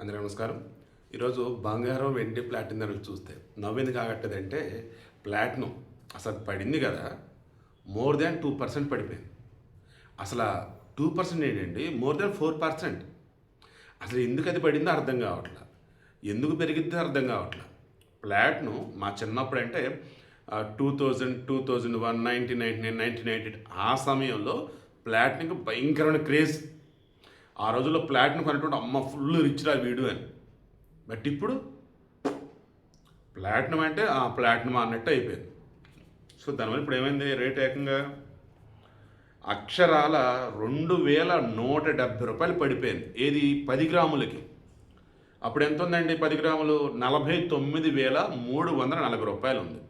అందరికీ నమస్కారం. ఈరోజు బంగారం, వెండి, ప్లాటినం ధరలు చూస్తే నవ్వెందుకు ఆగట్టదంటే ప్లాటినం అసలు పడింది కదా, మోర్ దాన్ 2% పడిపోయింది. అసలు 2% ఏంటండి, మోర్ దాన్ 4%. అసలు ఎందుకు అది పడిందో అర్థం కావట్లా, ఎందుకు పెరిగిద్దో అర్థం కావట్లా. ప్లాటినం మా చిన్నప్పుడు అంటే 2000, 2001, 1999, 1998 ఆ సమయంలో ప్లాటినంకి భయంకరమైన క్రేజ్. ఆ రోజుల్లో ప్లాటినం కొనేటువంటి అమ్మ ఫుల్ రిచ్ రా వీడు అని. బట్ ఇప్పుడు ప్లాటినం అంటే ప్లాటినం అన్నట్టు అయిపోయింది. సో దానివల్ల ఇప్పుడు ఏమైంది, రేట్ ఏకంగా అక్షరాల 2170 పడిపోయింది. ఏది 10 గ్రాములకి. అప్పుడు ఎంత ఉందండి 10 గ్రాములు? 49,340 ఉంది.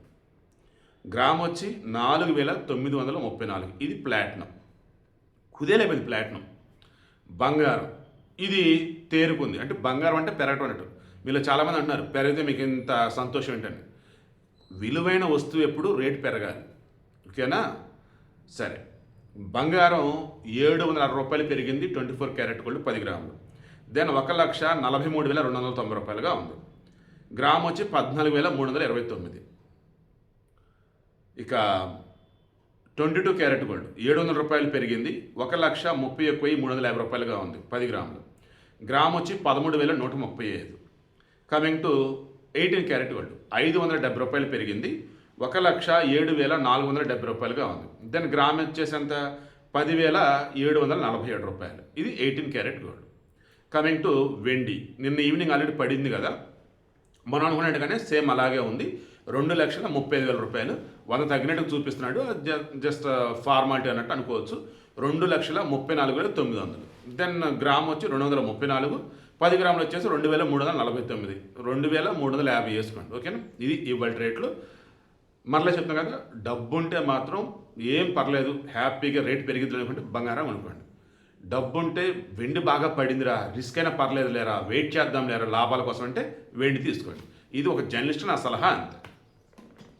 గ్రామ్ వచ్చి 4,934. ఇది ప్లాటినం. కుదేలేపోయింది ప్లాటినం. బంగారం ఇది తేరుకుంది. అంటే బంగారం అంటే పెరగటం అన్నట్టు. మీలో చాలామంది అంటున్నారు పెరిగితే మీకు ఇంత సంతోషం ఏంటని. విలువైన వస్తువు ఎప్పుడు రేటు పెరగాలి, ఓకేనా? సరే, బంగారం 760 రూపాయలు పెరిగింది. 24 క్యారెట్ గోల్డ్ 10 గ్రాములు. దెన్ 1,43,290 ఉంది. గ్రామ్ వచ్చి 14,329. ఇక 22 క్యారెట్ గోల్డ్ 700 రూపాయలు పెరిగింది. 1,31,350 ఉంది 10 గ్రాములు. గ్రామ్ వచ్చి 13,135. కమింగ్ టు 18 క్యారెట్ గోల్డ్ 570 రూపాయలు పెరిగింది. 1,07,470 ఉంది. దెన్ గ్రామ్ వచ్చేసి ఎంత? 10,747 రూపాయలు. ఇది 18 క్యారెట్ గోల్డ్. కమింగ్ టు వెండి, నిన్న ఈవినింగ్ ఆల్రెడీ పడింది కదా, మనం అనుకున్నట్టుగానే సేమ్ అలాగే ఉంది. 2,35,000 రూపాయలు. 100 తగ్గినట్టు చూపిస్తున్నాడు, జస్ట్ ఫార్మాలిటీ అన్నట్టు అనుకోవచ్చు. 2,34,900. దెన్ గ్రామ్ వచ్చి 234. 10 గ్రాములు వచ్చేసి 2,349. 2,350 వేసుకోండి, ఓకేనా? ఇది ఇవాళ రేట్లు. మరలా చెప్తాం కదా, డబ్బు ఉంటే మాత్రం ఏం పర్లేదు, హ్యాపీగా రేట్ పెరిగిద్ది అనుకుంటే బంగారం అనుకోండి. డబ్బు ఉంటే వెండి బాగా పడిందిరా, రిస్క్ అయినా పర్లేదు లేరా, వెయిట్ చేద్దాం లేరా లాభాల కోసం అంటే వెండి తీసుకోండి. ఇది ఒక జర్నలిస్ట్ నా సలహా అంతే.